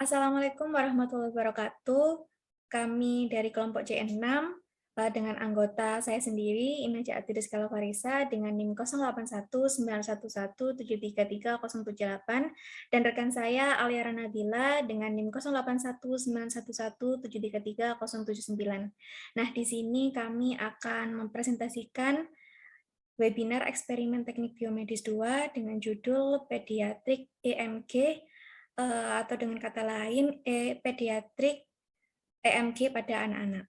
Assalamualaikum warahmatullahi wabarakatuh. Kami dari kelompok JN6 dengan anggota saya sendiri, Inaja Atidus Kalafarisa dengan NIM 081911733078 dan rekan saya Aliara Nabila dengan NIM 081911733079. Nah, di sini kami akan mempresentasikan webinar eksperimen teknik biomedis 2 dengan judul Pediatrik EMG atau dengan kata lain pediatrik EMG pada anak-anak.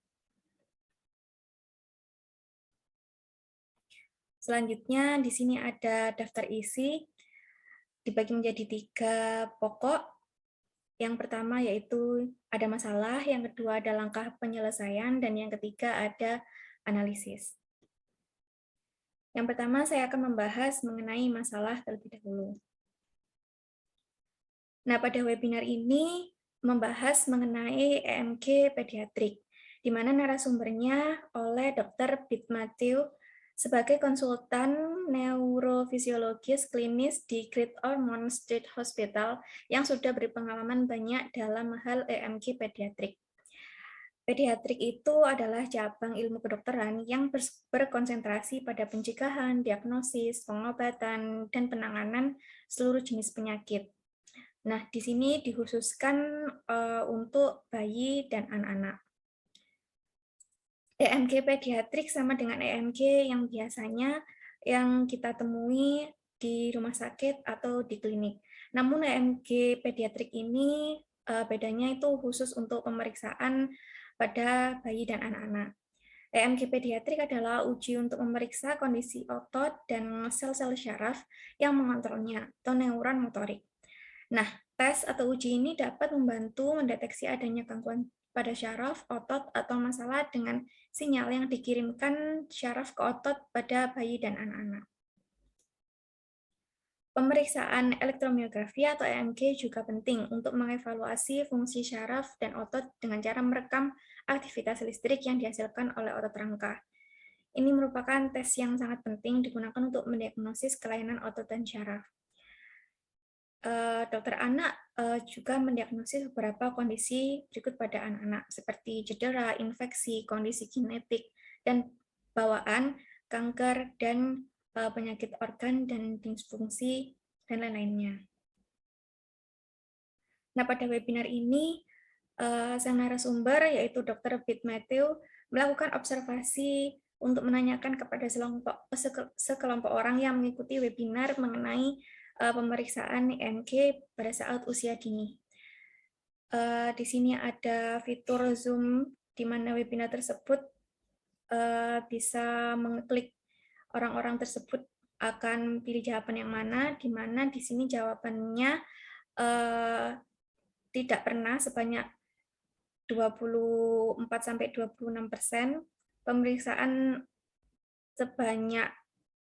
Selanjutnya di sini ada daftar isi dibagi menjadi 3 pokok. Yang pertama yaitu ada masalah, yang kedua ada langkah penyelesaian, dan yang ketiga ada analisis. Yang pertama saya akan membahas mengenai masalah terlebih dahulu. Nah, pada webinar ini membahas mengenai EMG pediatrik, di mana narasumbernya oleh Dr. Pete Matthew sebagai konsultan neurofisiologis klinis di Great Ormond Street Hospital yang sudah berpengalaman banyak dalam hal EMG pediatrik. Pediatrik itu adalah cabang ilmu kedokteran yang berkonsentrasi pada pencegahan, diagnosis, pengobatan, dan penanganan seluruh jenis penyakit. Nah, di sini dikhususkan untuk bayi dan anak-anak. EMG pediatrik sama dengan EMG yang biasanya yang kita temui di rumah sakit atau di klinik. Namun EMG pediatrik ini bedanya itu khusus untuk pemeriksaan pada bayi dan anak-anak. EMG pediatrik adalah uji untuk memeriksa kondisi otot dan sel-sel syaraf yang mengontrolnya atau neuron motorik. Nah, tes atau uji ini dapat membantu mendeteksi adanya gangguan pada syaraf, otot, atau masalah dengan sinyal yang dikirimkan syaraf ke otot pada bayi dan anak-anak. Pemeriksaan elektromiografi atau EMG juga penting untuk mengevaluasi fungsi syaraf dan otot dengan cara merekam aktivitas listrik yang dihasilkan oleh otot rangka. Ini merupakan tes yang sangat penting digunakan untuk mendiagnosis kelainan otot dan syaraf. Dokter anak juga mendiagnosis beberapa kondisi berikut pada anak-anak, seperti cedera, infeksi, kondisi genetik, dan bawaan, kanker, dan penyakit organ dan disfungsi, dan lain-lainnya. Nah, pada webinar ini, sang narasumber, yaitu Dr. Pete Matthew, melakukan observasi untuk menanyakan kepada sekelompok orang yang mengikuti webinar mengenai pemeriksaan EMG pada saat usia dini. Di sini ada fitur Zoom, di mana webinar tersebut bisa mengeklik orang-orang tersebut akan pilih jawaban yang mana, di mana di sini jawabannya tidak pernah sebanyak 24-26%, pemeriksaan sebanyak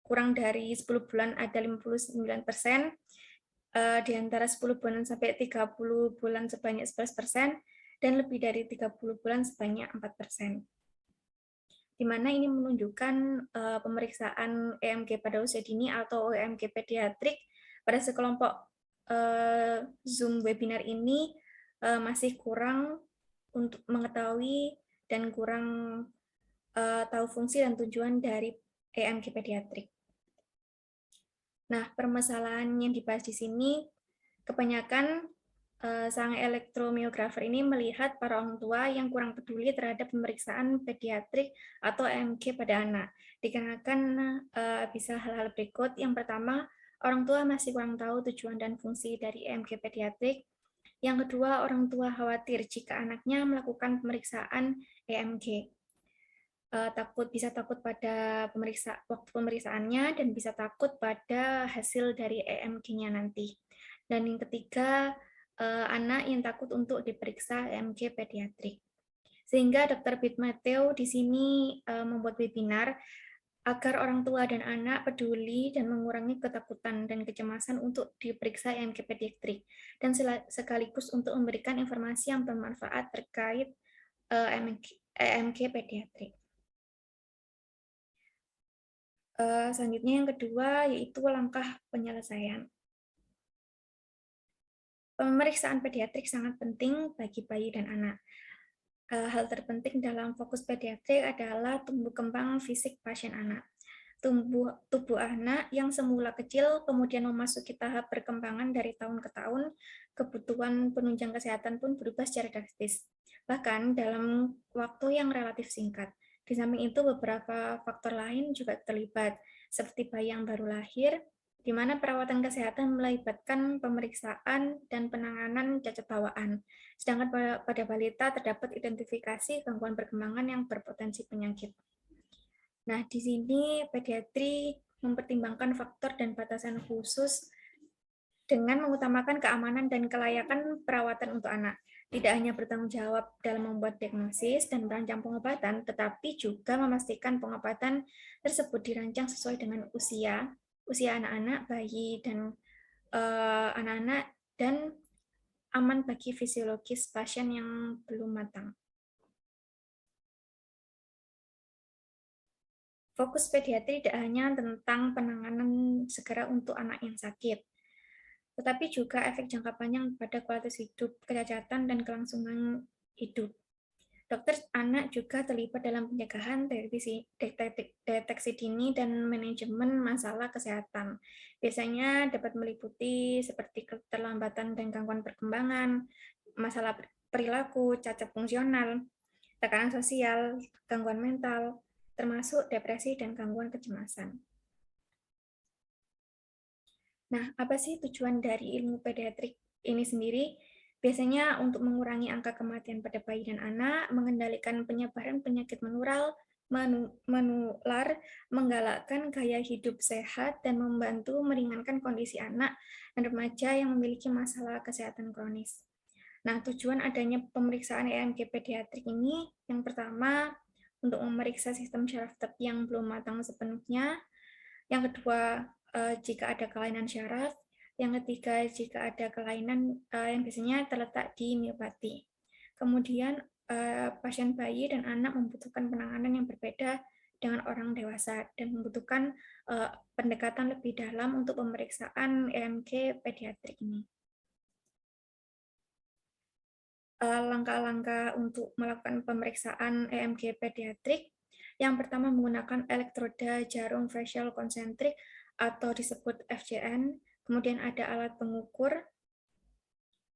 kurang dari 10 bulan ada 59%, di antara 10 bulan sampai 30 bulan sebanyak 11%, dan lebih dari 30 bulan sebanyak 4%. Di mana ini menunjukkan pemeriksaan EMG pada usia dini atau EMG pediatrik pada sekelompok Zoom webinar ini masih kurang untuk mengetahui dan kurang tahu fungsi dan tujuan dari EMG pediatrik. Nah, permasalahan yang dibahas di sini kebanyakan sang elektromiografer ini melihat para orang tua yang kurang peduli terhadap pemeriksaan pediatrik atau EMG pada anak. Dikarenakan bisa hal-hal berikut. Yang pertama, orang tua masih kurang tahu tujuan dan fungsi dari EMG pediatrik. Yang kedua, orang tua khawatir jika anaknya melakukan pemeriksaan EMG. Bisa takut pada waktu pemeriksaannya, dan bisa takut pada hasil dari EMG-nya nanti. Dan yang ketiga, anak yang takut untuk diperiksa EMG pediatrik. Sehingga Dr. Pete Matthew di sini membuat webinar agar orang tua dan anak peduli dan mengurangi ketakutan dan kecemasan untuk diperiksa EMG pediatrik, dan sekaligus untuk memberikan informasi yang bermanfaat terkait EMG pediatrik. Selanjutnya yang kedua yaitu langkah penyelesaian. Pemeriksaan pediatrik sangat penting bagi bayi dan anak. Hal terpenting dalam fokus pediatrik adalah tumbuh kembang fisik pasien anak. Tubuh anak yang semula kecil kemudian memasuki tahap perkembangan dari tahun ke tahun, kebutuhan penunjang kesehatan pun berubah secara drastis, bahkan dalam waktu yang relatif singkat. Di samping itu, beberapa faktor lain juga terlibat, seperti bayi yang baru lahir, di mana perawatan kesehatan melibatkan pemeriksaan dan penanganan cacat bawaan. Sedangkan pada balita terdapat identifikasi gangguan perkembangan yang berpotensi penyakit. Nah, di sini pediatri mempertimbangkan faktor dan batasan khusus dengan mengutamakan keamanan dan kelayakan perawatan untuk anak. Tidak hanya bertanggung jawab dalam membuat diagnosis dan merancang pengobatan, tetapi juga memastikan pengobatan tersebut dirancang sesuai dengan usia anak-anak, bayi, dan anak-anak, dan aman bagi fisiologis pasien yang belum matang. Fokus pediatri tidak hanya tentang penanganan segera untuk anak yang sakit, tetapi juga efek jangka panjang pada kualitas hidup, kecacatan, dan kelangsungan hidup. Dokter anak juga terlibat dalam pencegahan, deteksi dini, dan manajemen masalah kesehatan. Biasanya dapat meliputi seperti keterlambatan dan gangguan perkembangan, masalah perilaku, cacat fungsional, tekanan sosial, gangguan mental, termasuk depresi dan gangguan kecemasan. Nah, apa sih tujuan dari ilmu pediatrik ini sendiri? Biasanya untuk mengurangi angka kematian pada bayi dan anak, mengendalikan penyebaran penyakit menular, menggalakkan gaya hidup sehat, dan membantu meringankan kondisi anak dan remaja yang memiliki masalah kesehatan kronis. Nah, tujuan adanya pemeriksaan EMG pediatrik ini, yang pertama, untuk memeriksa sistem syaraf yang belum matang sepenuhnya. Yang kedua, jika ada kelainan syaraf. Yang ketiga, jika ada kelainan yang biasanya terletak di miopati. Kemudian, pasien bayi dan anak membutuhkan penanganan yang berbeda dengan orang dewasa dan membutuhkan pendekatan lebih dalam untuk pemeriksaan EMG pediatrik ini. Langkah-langkah untuk melakukan pemeriksaan EMG pediatrik. Yang pertama, menggunakan elektroda jarum facial konsentrik atau disebut FJN. Kemudian ada alat pengukur.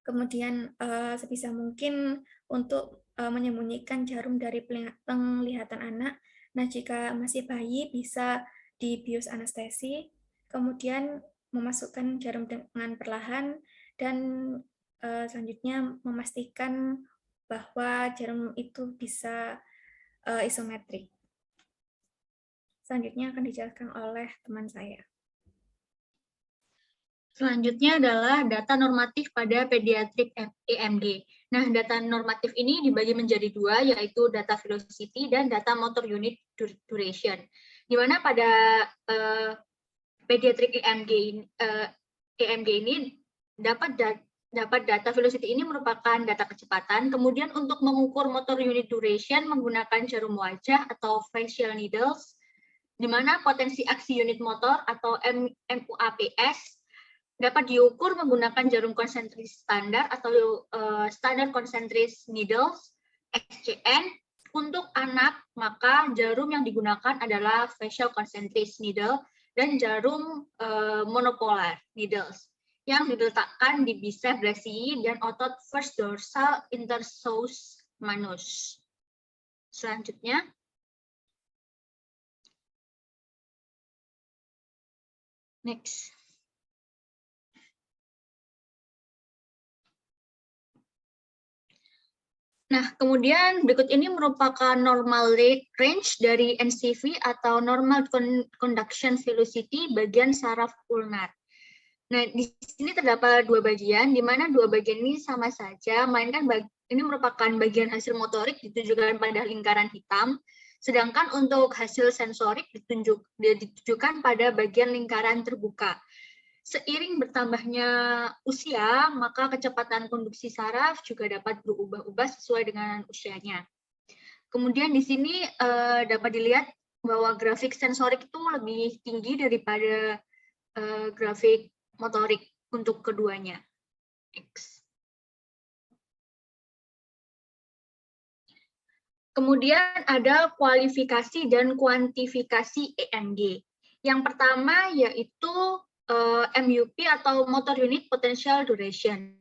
Kemudian sebisa mungkin untuk menyembunyikan jarum dari penglihatan anak. Nah, jika masih bayi bisa dibius anestesi. Kemudian memasukkan jarum dengan perlahan, dan selanjutnya memastikan bahwa jarum itu bisa isometrik. Selanjutnya akan dijelaskan oleh teman saya. Selanjutnya adalah data normatif pada pediatrik EMG. Nah, data normatif ini dibagi menjadi dua, yaitu data velocity dan data motor unit duration. Di mana pada pediatrik EMG ini dapat data velocity ini merupakan data kecepatan. Kemudian untuk mengukur motor unit duration menggunakan jarum wajah atau facial needles, di mana potensi aksi unit motor atau MUAPS dapat diukur menggunakan jarum konsentris standar atau standard concentric needles (SCN). Untuk anak, maka jarum yang digunakan adalah facial concentric needle dan jarum monopolar needles yang diletakkan di bicep brachii dan otot first dorsal interosseous manus. Selanjutnya, next. Nah, kemudian berikut ini merupakan normal range dari NCV atau normal conduction velocity bagian saraf ulnar. Nah, di sini terdapat dua bagian, di mana dua bagian ini sama saja, melainkan ini merupakan bagian hasil motorik ditunjukkan pada lingkaran hitam, sedangkan untuk hasil sensorik ditujukan pada bagian lingkaran terbuka. Seiring bertambahnya usia, maka kecepatan konduksi saraf juga dapat berubah-ubah sesuai dengan usianya. Kemudian di sini dapat dilihat bahwa grafik sensorik itu lebih tinggi daripada grafik motorik untuk keduanya. Next. Kemudian ada kualifikasi dan kuantifikasi EMG. Yang pertama yaitu MUP atau Motor Unit Potential Duration.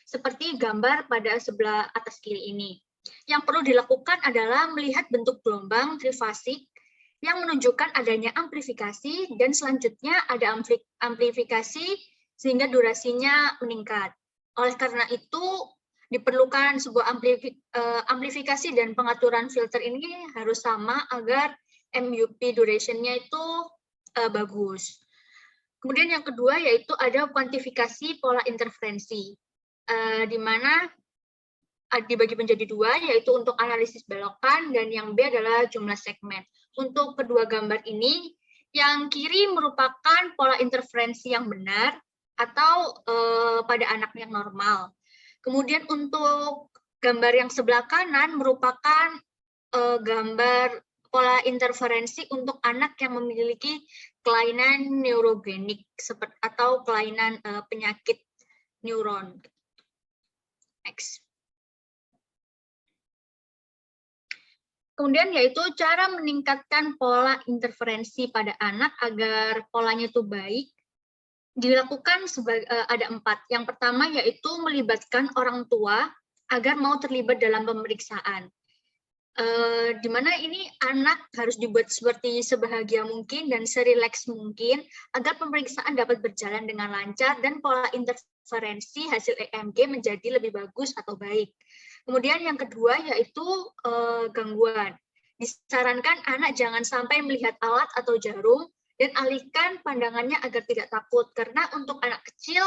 Seperti gambar pada sebelah atas kiri ini. Yang perlu dilakukan adalah melihat bentuk gelombang trifasik yang menunjukkan adanya amplifikasi dan selanjutnya ada amplifikasi sehingga durasinya meningkat. Oleh karena itu, diperlukan sebuah amplifikasi dan pengaturan filter ini harus sama agar MUP duration-nya itu bagus. Kemudian yang kedua yaitu ada kuantifikasi pola interferensi, di mana dibagi menjadi dua, yaitu untuk analisis belokan dan yang B adalah jumlah segmen. Untuk kedua gambar ini, yang kiri merupakan pola interferensi yang benar atau pada anak yang normal. Kemudian untuk gambar yang sebelah kanan merupakan gambar pola interferensi untuk anak yang memiliki kelainan neurogenik atau kelainan penyakit neuron. Next. Kemudian yaitu cara meningkatkan pola interferensi pada anak agar polanya itu baik. Dilakukan ada 4. Yang pertama yaitu melibatkan orang tua agar mau terlibat dalam pemeriksaan. Di mana ini anak harus dibuat seperti sebahagia mungkin dan serileks mungkin agar pemeriksaan dapat berjalan dengan lancar dan pola interferensi hasil EMG menjadi lebih bagus atau baik. Kemudian yang kedua yaitu gangguan. Disarankan anak jangan sampai melihat alat atau jarum dan alihkan pandangannya agar tidak takut. Karena untuk anak kecil,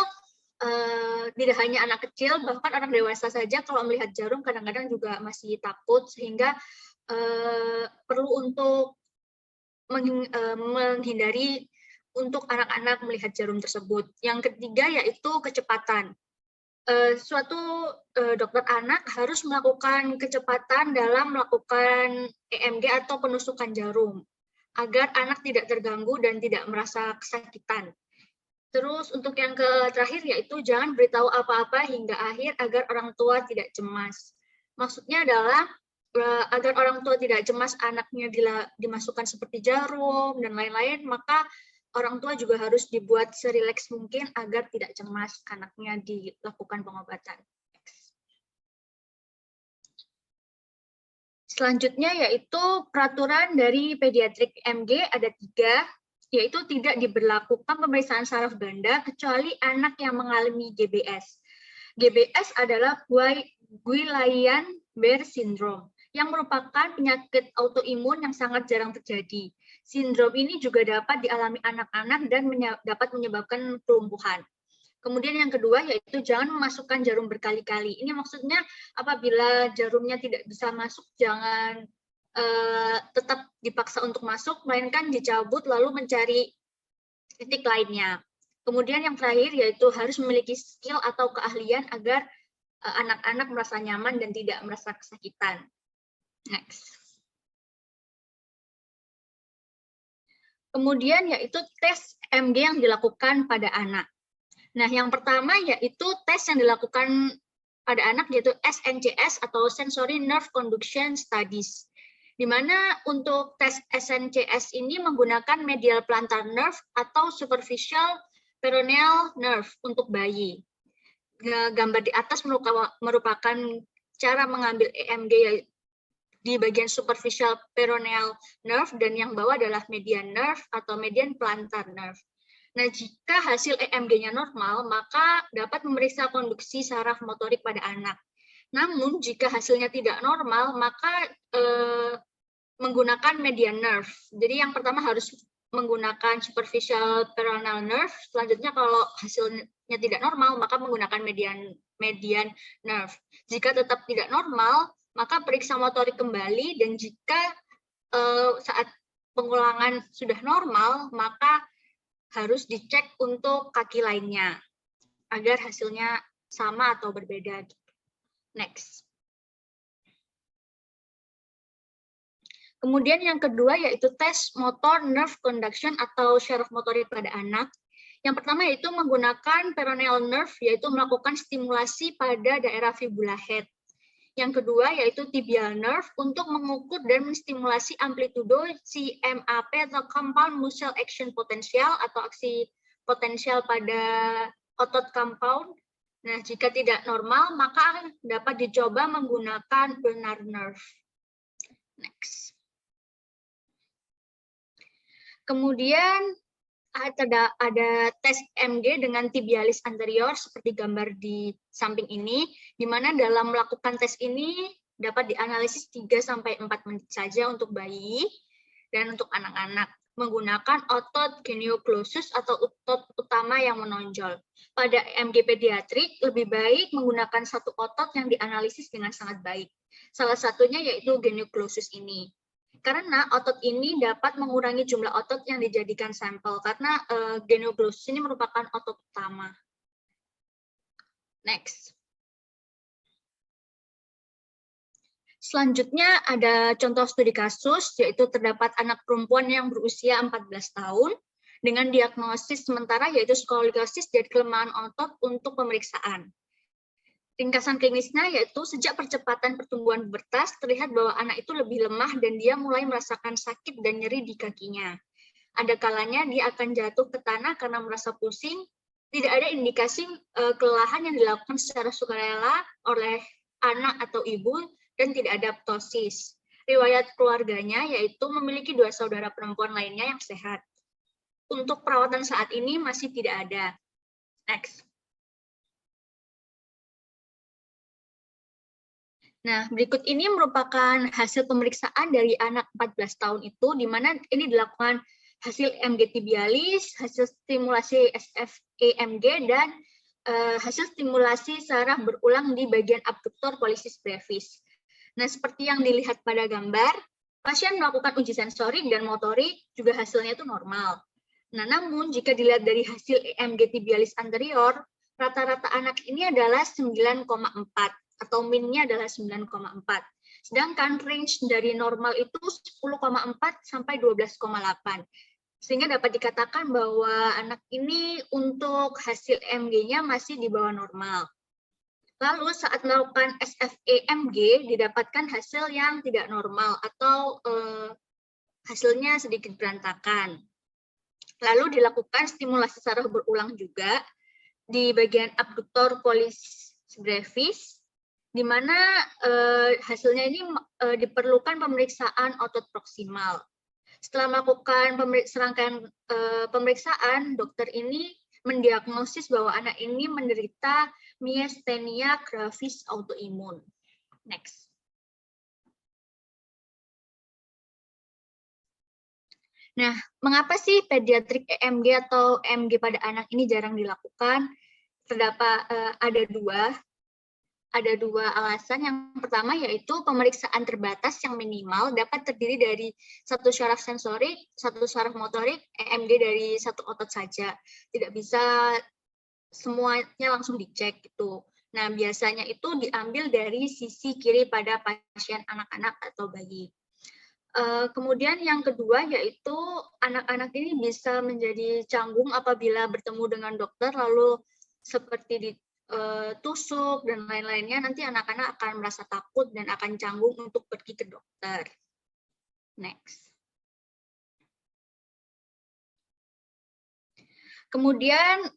tidak hanya anak kecil, bahkan orang dewasa saja kalau melihat jarum kadang-kadang juga masih takut, sehingga perlu untuk menghindari untuk anak-anak melihat jarum tersebut. Yang ketiga yaitu kecepatan. Suatu dokter anak harus melakukan kecepatan dalam melakukan EMG atau penusukan jarum agar anak tidak terganggu dan tidak merasa kesakitan. Terus untuk yang terakhir yaitu jangan beritahu apa-apa hingga akhir agar orang tua tidak cemas. Maksudnya adalah agar orang tua tidak cemas anaknya dimasukkan seperti jarum dan lain-lain, maka orang tua juga harus dibuat serileks mungkin agar tidak cemas anaknya dilakukan pengobatan. Selanjutnya yaitu peraturan dari pediatrik EMG ada 3, yaitu tidak diberlakukan pemeriksaan saraf ganda kecuali anak yang mengalami GBS. GBS adalah Guillain-Barré syndrome yang merupakan penyakit autoimun yang sangat jarang terjadi. Sindrom ini juga dapat dialami anak-anak dan dapat menyebabkan kelumpuhan. Kemudian yang kedua yaitu jangan memasukkan jarum berkali-kali. Ini maksudnya apabila jarumnya tidak bisa masuk, jangan tetap dipaksa untuk masuk, melainkan dicabut lalu mencari titik lainnya. Kemudian yang terakhir yaitu harus memiliki skill atau keahlian agar anak-anak merasa nyaman dan tidak merasa kesakitan. Next. Kemudian yaitu tes EMG yang dilakukan pada anak. Nah, yang pertama yaitu tes yang dilakukan pada anak yaitu SNCS atau Sensory Nerve Conduction Studies. Di mana untuk tes SNCS ini menggunakan medial plantar nerve atau superficial peroneal nerve untuk bayi. Gambar di atas merupakan cara mengambil EMG di bagian superficial peroneal nerve dan yang bawah adalah median nerve atau median plantar nerve. Nah, jika hasil EMG-nya normal, maka dapat memeriksa konduksi saraf motorik pada anak. Namun, jika hasilnya tidak normal, maka menggunakan median nerve. Jadi yang pertama harus menggunakan superficial peroneal nerve. Selanjutnya kalau hasilnya tidak normal, maka menggunakan median nerve. Jika tetap tidak normal, maka periksa motorik kembali, dan jika saat pengulangan sudah normal, maka harus dicek untuk kaki lainnya agar hasilnya sama atau berbeda. Next. Kemudian yang kedua yaitu tes motor nerve conduction atau syaraf motorik pada anak. Yang pertama yaitu menggunakan peroneal nerve, yaitu melakukan stimulasi pada daerah fibula head. Yang kedua yaitu tibial nerve untuk mengukur dan menstimulasi amplitudo CMAP atau compound muscle action potential atau aksi potensial pada otot compound. Nah, jika tidak normal, maka dapat dicoba menggunakan ulnar nerve. Next. Kemudian ada tes MG dengan tibialis anterior seperti gambar di samping ini, di mana dalam melakukan tes ini dapat dianalisis 3-4 menit saja untuk bayi dan untuk anak-anak menggunakan otot genioglossus atau otot utama yang menonjol. Pada MG pediatrik lebih baik menggunakan satu otot yang dianalisis dengan sangat baik. Salah satunya yaitu genioglossus ini. Karena otot ini dapat mengurangi jumlah otot yang dijadikan sampel karena genioglossus ini merupakan otot utama. Next. Selanjutnya ada contoh studi kasus, yaitu terdapat anak perempuan yang berusia 14 tahun dengan diagnosis sementara yaitu skoliosis dan kelemahan otot untuk pemeriksaan. Ringkasan klinisnya yaitu sejak percepatan pertumbuhan pubertas terlihat bahwa anak itu lebih lemah dan dia mulai merasakan sakit dan nyeri di kakinya. Ada kalanya dia akan jatuh ke tanah karena merasa pusing. Tidak ada indikasi kelelahan yang dilakukan secara sukarela oleh anak atau ibu dan tidak ada ptosis. Riwayat keluarganya yaitu memiliki 2 saudara perempuan lainnya yang sehat. Untuk perawatan saat ini masih tidak ada. Next. Nah, berikut ini merupakan hasil pemeriksaan dari anak 14 tahun itu, di mana ini dilakukan hasil MG tibialis, hasil stimulasi SFEMG, dan hasil stimulasi saraf berulang di bagian abduktor pollicis brevis. Nah, seperti yang dilihat pada gambar, pasien melakukan uji sensorik dan motorik, juga hasilnya itu normal. Nah, namun jika dilihat dari hasil EMG tibialis anterior, rata-rata anak ini adalah 9,4 atau min-nya adalah 9,4. Sedangkan range dari normal itu 10,4 sampai 12,8. Sehingga dapat dikatakan bahwa anak ini untuk hasil EMG-nya masih di bawah normal. Lalu saat melakukan SFEMG didapatkan hasil yang tidak normal atau hasilnya sedikit berantakan. Lalu dilakukan stimulasi saraf berulang juga di bagian abduktor pollicis brevis, di mana hasilnya ini diperlukan pemeriksaan otot proksimal. Setelah melakukan serangkaian pemeriksaan, dokter ini mendiagnosis bahwa anak ini menderita myasthenia gravis autoimun. Next. Nah, mengapa sih pediatric EMG atau EMG pada anak ini jarang dilakukan? Terdapat ada dua alasan. Yang pertama yaitu pemeriksaan terbatas yang minimal dapat terdiri dari satu syaraf sensorik, satu syaraf motorik, EMG dari satu otot saja. Tidak bisa semuanya langsung dicek gitu. Nah, biasanya itu diambil dari sisi kiri pada pasien anak-anak atau bayi. Kemudian yang kedua yaitu anak-anak ini bisa menjadi canggung apabila bertemu dengan dokter lalu seperti ditusuk dan lain-lainnya, nanti anak-anak akan merasa takut dan akan canggung untuk pergi ke dokter. Next. Kemudian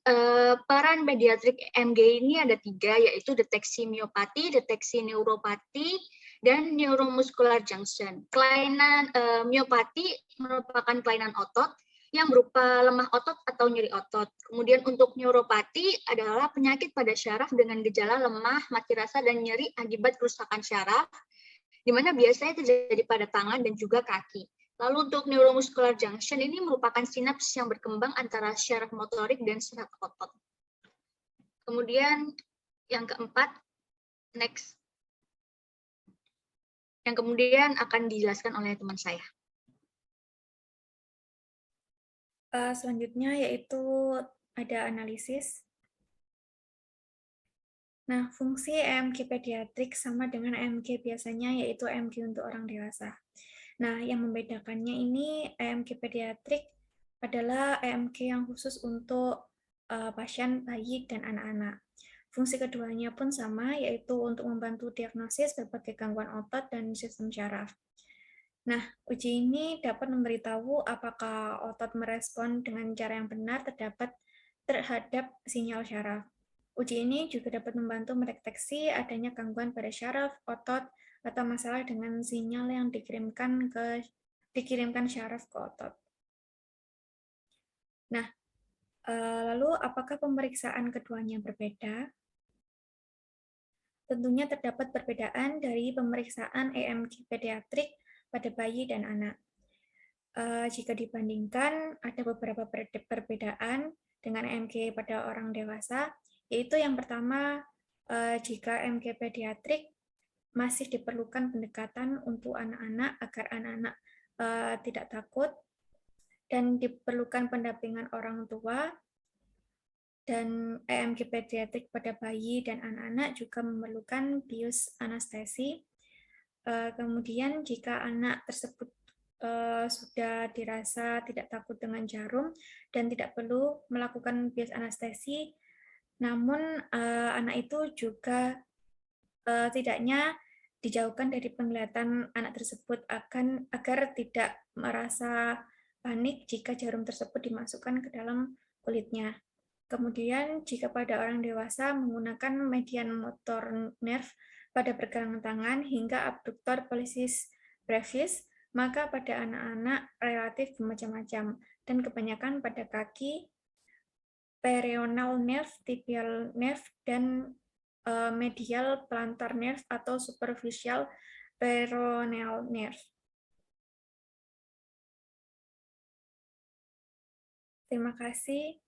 peran pediatrik EMG ini ada 3, yaitu deteksi miopati, deteksi neuropati, dan neuromuscular junction. Kelainan miopati merupakan kelainan otot yang berupa lemah otot atau nyeri otot. Kemudian untuk neuropati adalah penyakit pada syaraf dengan gejala lemah, mati rasa, dan nyeri akibat kerusakan syaraf, di mana biasanya terjadi pada tangan dan juga kaki. Lalu untuk neuromuscular junction ini merupakan sinaps yang berkembang antara syaraf motorik dan syaraf otot. Kemudian yang keempat, next. Yang kemudian akan dijelaskan oleh teman saya. Selanjutnya yaitu ada analisis. Nah, fungsi EMG pediatrik sama dengan EMG biasanya, yaitu EMG untuk orang dewasa. Nah, yang membedakannya ini EMG pediatrik adalah EMG yang khusus untuk pasien bayi dan anak-anak. Fungsi keduanya pun sama, yaitu untuk membantu diagnosis berbagai gangguan otot dan sistem syaraf. Nah, uji ini dapat memberitahu apakah otot merespon dengan cara yang benar terhadap sinyal syaraf. Uji ini juga dapat membantu mendeteksi adanya gangguan pada syaraf, otot, atau masalah dengan sinyal yang dikirimkan syaraf ke otot. Nah, lalu apakah pemeriksaan keduanya berbeda? Tentunya terdapat perbedaan dari pemeriksaan EMG pediatrik pada bayi dan anak. Jika dibandingkan, ada beberapa perbedaan dengan EMG pada orang dewasa, yaitu yang pertama, jika EMG pediatrik masih diperlukan pendekatan untuk anak-anak agar anak-anak tidak takut, dan diperlukan pendampingan orang tua, dan EMG pediatrik pada bayi dan anak-anak juga memerlukan bius anestesi. Kemudian jika anak tersebut sudah dirasa tidak takut dengan jarum dan tidak perlu melakukan bius anestesi, namun anak itu juga tidaknya dijauhkan dari penglihatan anak tersebut agar tidak merasa panik jika jarum tersebut dimasukkan ke dalam kulitnya. Kemudian, jika pada orang dewasa menggunakan median motor nerve pada pergelangan tangan hingga abduktor pollicis brevis, maka pada anak-anak relatif bermacam-macam, dan kebanyakan pada kaki, peroneal nerve, tibial nerve, dan medial plantar nerve atau superficial peroneal nerve. Terima kasih.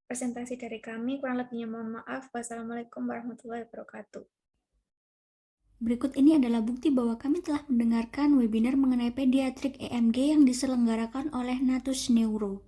Presentasi dari kami, kurang lebihnya mohon maaf. Wassalamualaikum warahmatullahi wabarakatuh. Berikut ini adalah bukti bahwa kami telah mendengarkan webinar mengenai pediatrik EMG yang diselenggarakan oleh Natus Neuro.